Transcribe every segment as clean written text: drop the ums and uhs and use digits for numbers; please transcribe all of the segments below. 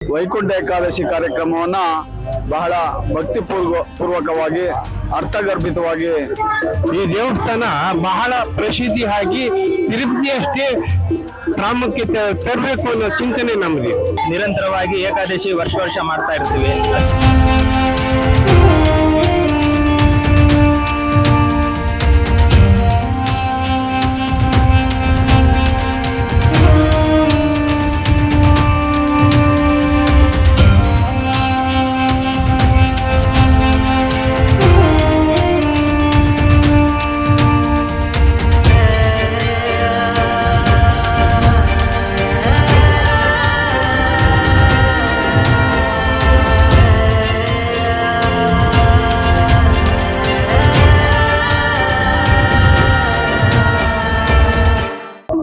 ವೈಕುಂಠ ಏಕಾದಶಿ ಕಾರ್ಯಕ್ರಮವನ್ನ ಬಹಳ ಭಕ್ತಿ ಪೂರ್ವಕವಾಗಿ ಅರ್ಥಗರ್ಭಿತವಾಗಿ ಈ ದೇವಸ್ಥಾನ ಬಹಳ ಪ್ರಸಿದ್ಧಿ ಆಗಿ ತಿರುಪತಿಯಷ್ಟೇ ಪ್ರಾಮುಖ್ಯತೆ ತರಬೇಕು ಅನ್ನೋ ಚಿಂತನೆ ನಮಗೆ. ನಿರಂತರವಾಗಿ ಏಕಾದಶಿ ವರ್ಷ ಮಾಡ್ತಾ ಇರ್ತೀವಿ.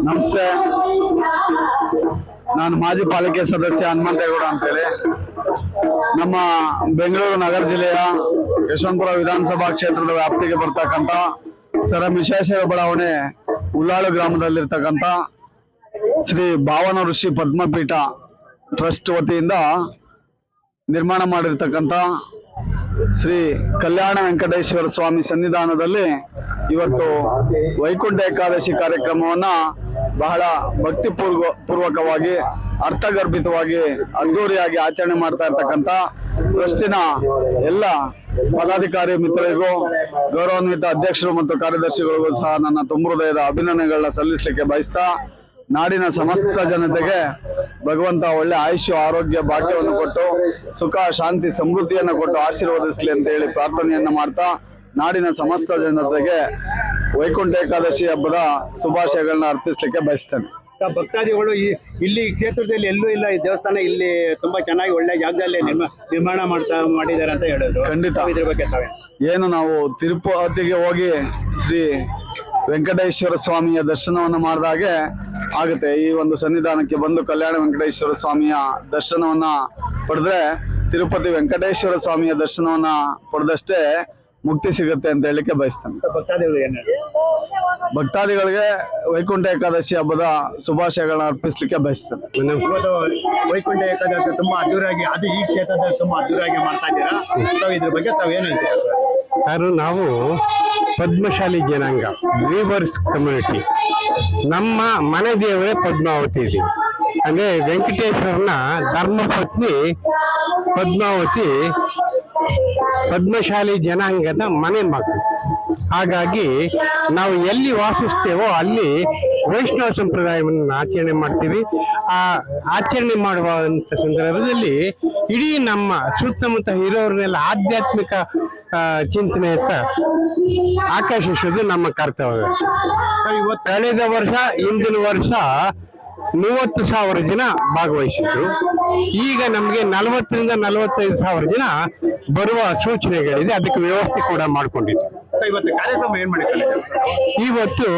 ನಮಸ್ತೆ, ನಾನು ಮಾಜಿ ಪಾಲಿಕೆ ಸದಸ್ಯ ಹನುಮಂತೇಗೌಡ ಅಂತೇಳಿ ನಮ್ಮ ಬೆಂಗಳೂರು ನಗರ ಜಿಲ್ಲೆಯ ಯಶವಂತಪುರ ವಿಧಾನಸಭಾ ಕ್ಷೇತ್ರದ ವ್ಯಾಪ್ತಿಗೆ ಬರ್ತಕ್ಕಂಥ ಸರ ವಿಶ್ವೇಶ್ವರ ಬಡಾವಣೆ ಉಳ್ಳಾಳು ಗ್ರಾಮದಲ್ಲಿರ್ತಕ್ಕಂಥ ಶ್ರೀ ಭಾವನ ಋಷಿ ಪದ್ಮಪೀಠ ಟ್ರಸ್ಟ್ ವತಿಯಿಂದ ನಿರ್ಮಾಣ ಮಾಡಿರ್ತಕ್ಕಂಥ ಶ್ರೀ ಕಲ್ಯಾಣ ವೆಂಕಟೇಶ್ವರ ಸ್ವಾಮಿ ಸನ್ನಿಧಾನದಲ್ಲಿ ಇವತ್ತು ವೈಕುಂಠ ಏಕಾದಶಿ ಕಾರ್ಯಕ್ರಮವನ್ನ ಬಹಳ ಭಕ್ತಿ ಪೂರ್ವಕವಾಗಿ ಅರ್ಥಗರ್ಭಿತವಾಗಿ ಅದ್ದೂರಿಯಾಗಿ ಆಚರಣೆ ಮಾಡ್ತಾ ಇರ್ತಕ್ಕಂಥ ಟ್ರಸ್ಟಿನ ಎಲ್ಲ ಪದಾಧಿಕಾರಿ ಮಿತ್ರರಿಗೂ ಗೌರವಾನ್ವಿತ ಅಧ್ಯಕ್ಷರು ಮತ್ತು ಕಾರ್ಯದರ್ಶಿಗಳಿಗೂ ಸಹ ನನ್ನ ತುಂಬ ಹೃದಯದ ಅಭಿನಂದನೆಗಳನ್ನ ಸಲ್ಲಿಸಲಿಕ್ಕೆ ಬಯಸ್ತಾ, ನಾಡಿನ ಸಮಸ್ತ ಜನತೆಗೆ ಭಗವಂತ ಒಳ್ಳೆ ಆಯುಷ್ಯ ಆರೋಗ್ಯ ಭಾಗ್ಯವನ್ನು ಕೊಟ್ಟು ಸುಖ ಶಾಂತಿ ಸಮೃದ್ಧಿಯನ್ನು ಕೊಟ್ಟು ಆಶೀರ್ವದಿಸಲಿ ಅಂತ ಹೇಳಿ ಪ್ರಾರ್ಥನೆಯನ್ನ ಮಾಡ್ತಾ, ನಾಡಿನ ಸಮಸ್ತ ಜನತೆಗೆ ವೈಕುಂಠ ಏಕಾದಶಿ ಹಬ್ಬದ ಶುಭಾಶಯಗಳನ್ನ ಅರ್ಪಿಸಲಿಕ್ಕೆ ಬಯಸ್ತೇನೆ. ಭಕ್ತಾದಿಗಳು ಇಲ್ಲಿ ಕ್ಷೇತ್ರದಲ್ಲಿ ಎಲ್ಲೂ ಇಲ್ಲ, ಈ ದೇವಸ್ಥಾನ ಇಲ್ಲಿ ತುಂಬಾ ಚೆನ್ನಾಗಿ ಒಳ್ಳೆ ಜಾಗದಲ್ಲಿ ನಿರ್ಮಾಣ ಮಾಡಿದ್ದಾರೆ ಅಂತ ಹೇಳೋದು. ಖಂಡಿತ. ಇದ್ರ ಬಗ್ಗೆ ಏನು ನಾವು ತಿರುಪತಿಗೆ ಹೋಗಿ ಶ್ರೀ ವೆಂಕಟೇಶ್ವರ ಸ್ವಾಮಿಯ ದರ್ಶನವನ್ನು ಮಾಡಿದಾಗೆ ಆಗುತ್ತೆ. ಈ ಒಂದು ಸನ್ನಿಧಾನಕ್ಕೆ ಬಂದು ಕಲ್ಯಾಣ ವೆಂಕಟೇಶ್ವರ ಸ್ವಾಮಿಯ ದರ್ಶನವನ್ನ ಪಡೆದ್ರೆ ತಿರುಪತಿ ವೆಂಕಟೇಶ್ವರ ಸ್ವಾಮಿಯ ದರ್ಶನವನ್ನ ಪಡೆದಷ್ಟೇ ಮುಕ್ತಿ ಸಿಗುತ್ತೆ ಅಂತ ಹೇಳಲಿಕ್ಕೆ ಬಯಸ್ತೇನೆ. ಭಕ್ತಾದಿಗಳಿಗೆ ವೈಕುಂಠ ಏಕಾದಶಿ ಹಬ್ಬದ ಶುಭಾಶಯಗಳನ್ನ ಅರ್ಪಿಸಲಿಕ್ಕೆ ಬಯಸ್ತೇನೆ. ವೈಕುಂಠ ಏಕಾದಶಿ ತುಂಬಾ ಅದ್ದೂರಾಗಿ, ಅದು ಈ ಕ್ಷೇತ್ರದಲ್ಲಿ ತುಂಬಾ ಅದ್ದೂರಾಗಿ ಮಾಡ್ತಾ ಇದ್ದೀರಾ, ಇದ್ರ ಬಗ್ಗೆ ತಾವೇನು ಹೇಳ್ತೀರಾ? ಯಾರು ನಾವು ಪದ್ಮಶಾಲಿ ಜನಾಂಗ, ವೀವರ್ಸ್ ಕಮ್ಯುನಿಟಿ, ನಮ್ಮ ಮನೆ ದೇವರೇ ಪದ್ಮಾವತಿ ಇದೆ. ಅಂದ್ರೆ ವೆಂಕಟೇಶ್ವರನ ಧರ್ಮಪತ್ನಿ ಪದ್ಮಾವತಿ ಪದ್ಮಶಾಲಿ ಜನಾಂಗದ ಮನೆ ಮಗಳು. ಹಾಗಾಗಿ ನಾವು ಎಲ್ಲಿ ವಾಸಿಸ್ತೇವೋ ಅಲ್ಲಿ ವೈಷ್ಣವ ಸಂಪ್ರದಾಯವನ್ನು ಆಚರಣೆ ಮಾಡ್ತೀವಿ. ಆ ಆಚರಣೆ ಮಾಡುವಂತ ಸಂದರ್ಭದಲ್ಲಿ ಇಡೀ ನಮ್ಮ ಸುತ್ತಮುತ್ತ ಇರೋರ್ನೆಲ್ಲ ಆಧ್ಯಾತ್ಮಿಕ ಚಿಂತನೆಯತ್ತ ಆಕರ್ಷಿಸುವುದು ನಮ್ಮ ಕರ್ತವ್ಯ. ಇವತ್ತು ಕಳೆದ ವರ್ಷ, ಹಿಂದಿನ ವರ್ಷ 30,000 ಜನ ಭಾಗವಹಿಸಿದ್ರು. ಈಗ ನಮಗೆ 40,000 ರಿಂದ 45,000 ಜನ ಬರುವ ಸೂಚನೆಗಳಿದೆ. ಅದಕ್ಕೆ ವ್ಯವಸ್ಥೆ ಕೂಡ ಮಾಡ್ಕೊಂಡಿದ್ವಿ. ಇವತ್ತು ಕಾರ್ಯಕ್ರಮ ಏನ್ ಮಾಡಿದ್ದಾರೆ? ಇವತ್ತು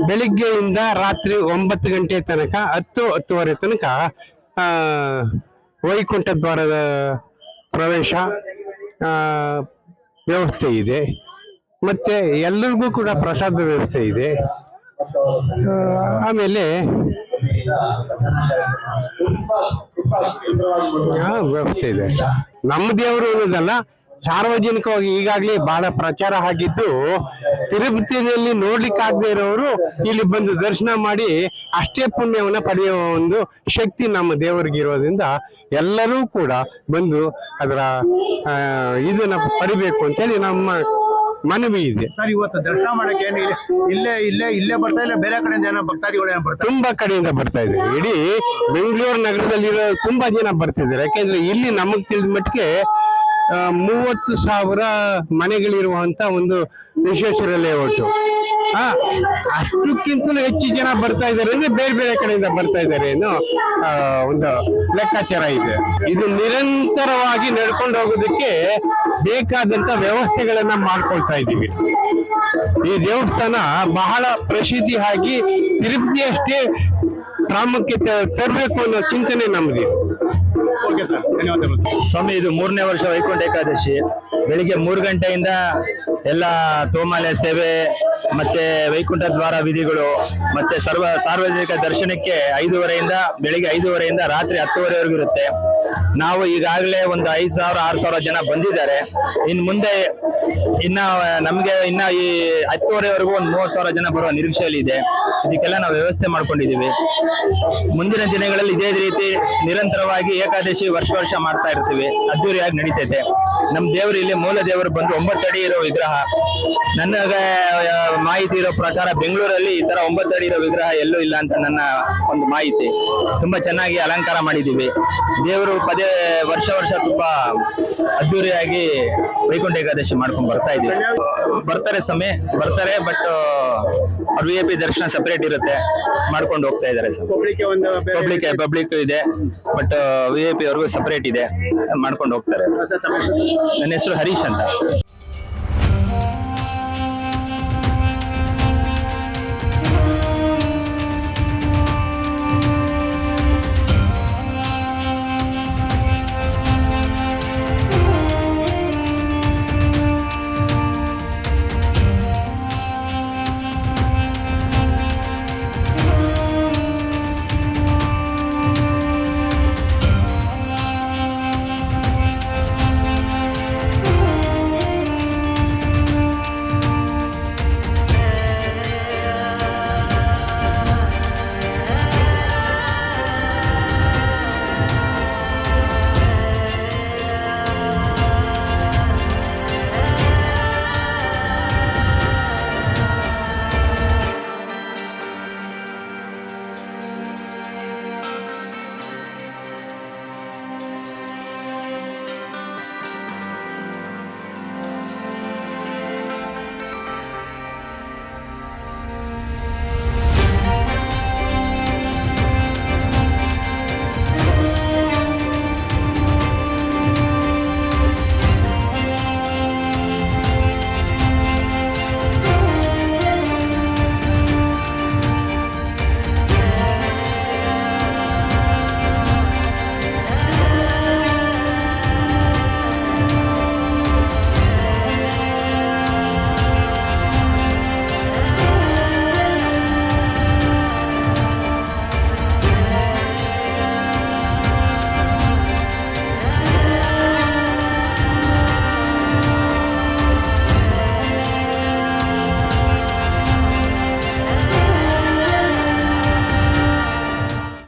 ಬೆಳಿಗ್ಗೆಯಿಂದ ರಾತ್ರಿ 9 ಗಂಟೆ ತನಕ 10-10:30 ತನಕ ವೈಕುಂಠ ದ್ವಾರದ ಪ್ರವೇಶ ವ್ಯವಸ್ಥೆ ಇದೆ. ಮತ್ತೆ ಎಲ್ಲರಿಗೂ ಕೂಡ ಪ್ರಸಾದ ವ್ಯವಸ್ಥೆ ಇದೆ. ಆಮೇಲೆ ವ್ಯವಸ್ಥೆ ಇದೆ. ನಮ್ಮ ದೇವರು ಅನ್ನೋದಲ್ಲ, ಸಾರ್ವಜನಿಕವಾಗಿ ಈಗಾಗಲೇ ಬಹಳ ಪ್ರಚಾರ ಆಗಿದ್ದು, ತಿರುಪತಿಯಲ್ಲಿ ನೋಡ್ಲಿಕ್ಕೆ ಆಗದೆ ಇರೋರು ಇಲ್ಲಿ ಬಂದು ದರ್ಶನ ಮಾಡಿ ಅಷ್ಟೇ ಪುಣ್ಯವನ್ನ ಪಡೆಯುವ ಒಂದು ಶಕ್ತಿ ನಮ್ಮ ದೇವರಿಗೆ ಇರೋದ್ರಿಂದ ಎಲ್ಲರೂ ಕೂಡ ಬಂದು ಅದರ ಇದನ್ನ ಪಡಿಬೇಕು ಅಂತೇಳಿ ನಮ್ಮ ಮನವಿ ಇದೆ. ಸರ್, ಇವತ್ತು ದರ್ಶನ ಮಾಡಕ್ಕೆ ಇಲ್ಲೇ ಬರ್ತಾ ಇಲ್ಲ, ಬೇರೆ ಕಡೆಯಿಂದ ಏನೋ ಭಕ್ತಾದಿಗಳು ಏನೋ ಬರ್ತಾರೆ? ತುಂಬಾ ಕಡೆಯಿಂದ ಬರ್ತಾ ಇದ್ದಾರೆ. ಇಡೀ ಬೆಂಗಳೂರು ನಗರದಲ್ಲಿರೋ ತುಂಬಾ ಜನ ಬರ್ತಿದ್ದಾರೆ. ಯಾಕೆಂದ್ರೆ ಇಲ್ಲಿ ನಮಗ್ ತಿಳಿದ ಮಟ್ಟಿಗೆ 30,000 ಮನೆಗಳಿರುವಂತ ಒಂದು ವಿಶ್ವೇಶ್ವರ ಲೇಔಟ್. ಅಷ್ಟಕ್ಕಿಂತಲೂ ಹೆಚ್ಚು ಜನ ಬರ್ತಾ ಇದ್ದಾರೆ ಅಂದ್ರೆ ಬೇರೆ ಬೇರೆ ಕಡೆಯಿಂದ ಬರ್ತಾ ಇದ್ದಾರೆ ಅನ್ನೋ ಒಂದು ಲೆಕ್ಕಾಚಾರ ಇದೆ. ಇದು ನಿರಂತರವಾಗಿ ನಡ್ಕೊಂಡು ಹೋಗೋದಕ್ಕೆ ಬೇಕಾದಂತ ವ್ಯವಸ್ಥೆಗಳನ್ನ ಮಾಡ್ಕೊಳ್ತಾ ಇದ್ದೀವಿ. ಈ ದೇವಸ್ಥಾನ ಬಹಳ ಪ್ರಸಿದ್ಧಿ ಆಗಿ ತಿರುಪತಿಯಷ್ಟೇ ಪ್ರಾಮುಖ್ಯತೆ ತರಬೇಕು ಅನ್ನೋ ಚಿಂತನೆ ನಮ್ದು. ಓಕೆ ಸರ್, ಧನ್ಯವಾದಗಳು. ಸ್ವಾಮಿ, ಇದು 3ನೇ ವರ್ಷ ವೈಕುಂಠ ಏಕಾದಶಿ. ಬೆಳಿಗ್ಗೆ 3 ಗಂಟೆಯಿಂದ ಎಲ್ಲ ತೋಮಾಲೆ ಸೇವೆ ಮತ್ತೆ ವೈಕುಂಠ ದ್ವಾರ ವಿಧಿಗಳು ಮತ್ತೆ ಸಾರ್ವಜನಿಕ ದರ್ಶನಕ್ಕೆ 5:30ಯಿಂದ ಬೆಳಿಗ್ಗೆ 5:30ಯಿಂದ ರಾತ್ರಿ 10:00ವರೆವರೆಗೂ ಇರುತ್ತೆ. ನಾವು ಈಗಾಗಲೇ ಒಂದು 5,000-6,000 ಜನ ಬಂದಿದ್ದಾರೆ. ಇನ್ ಮುಂದೆ ನಮ್ಗೆ ಈ 10:30ವರೆಗೂ ಒಂದು 30,000 ಜನ ಬರುವ ನಿರೀಕ್ಷೆಯಲ್ಲಿ ಇದೆ. ಇದಕ್ಕೆಲ್ಲ ನಾವು ವ್ಯವಸ್ಥೆ ಮಾಡ್ಕೊಂಡಿದೀವಿ. ಮುಂದಿನ ದಿನಗಳಲ್ಲಿ ಇದೇ ರೀತಿ ನಿರಂತರವಾಗಿ ಏಕಾದಶಿ ವರ್ಷ ಮಾಡ್ತಾ ಇರ್ತೀವಿ. ಅದ್ದೂರಿಯಾಗಿ ನಡೀತೈತೆ. ನಮ್ ದೇವರು ಇಲ್ಲಿ ಮೂಲ ದೇವರು ಬಂದು 9 ಅಡಿ ಇರೋ ವಿಗ್ರಹ. ನನಗೆ ಮಾಹಿತಿ ಇರೋ ಪ್ರಕಾರ ಬೆಂಗಳೂರಲ್ಲಿ ಈ ತರ 9 ಅಡಿ ಇರೋ ವಿಗ್ರಹ ಎಲ್ಲೂ ಇಲ್ಲ ಅಂತ ನನ್ನ ಒಂದು ಮಾಹಿತಿ. ತುಂಬಾ ಚೆನ್ನಾಗಿ ಅಲಂಕಾರ ಮಾಡಿದೀವಿ. ದೇವರು ವರ್ಷ ತುಂಬಾ ಅದ್ದೂರಿಯಾಗಿ ವೈಕುಂಠ ಏಕಾದಶಿ ಮಾಡ್ಕೊಂಡ್ ಬರ್ತಾ ಇದೀವಿ. ಬರ್ತಾರೆ ಬಟ್ ಅವ್ರ VIP ದರ್ಶನ ಸಪರೇಟ್ ಇರುತ್ತೆ, ಮಾಡ್ಕೊಂಡು ಹೋಗ್ತಾ ಇದಾರೆ ಸರ್. ಪಬ್ಲಿಕ್ ಇದೆ, ಬಟ್ VIP ಅವ್ರಿಗೂ ಸಪರೇಟ್ ಇದೆ, ಮಾಡ್ಕೊಂಡು ಹೋಗ್ತಾರೆ. ನನ್ನ ಹೆಸರು ಹರೀಶ್ ಅಂತ.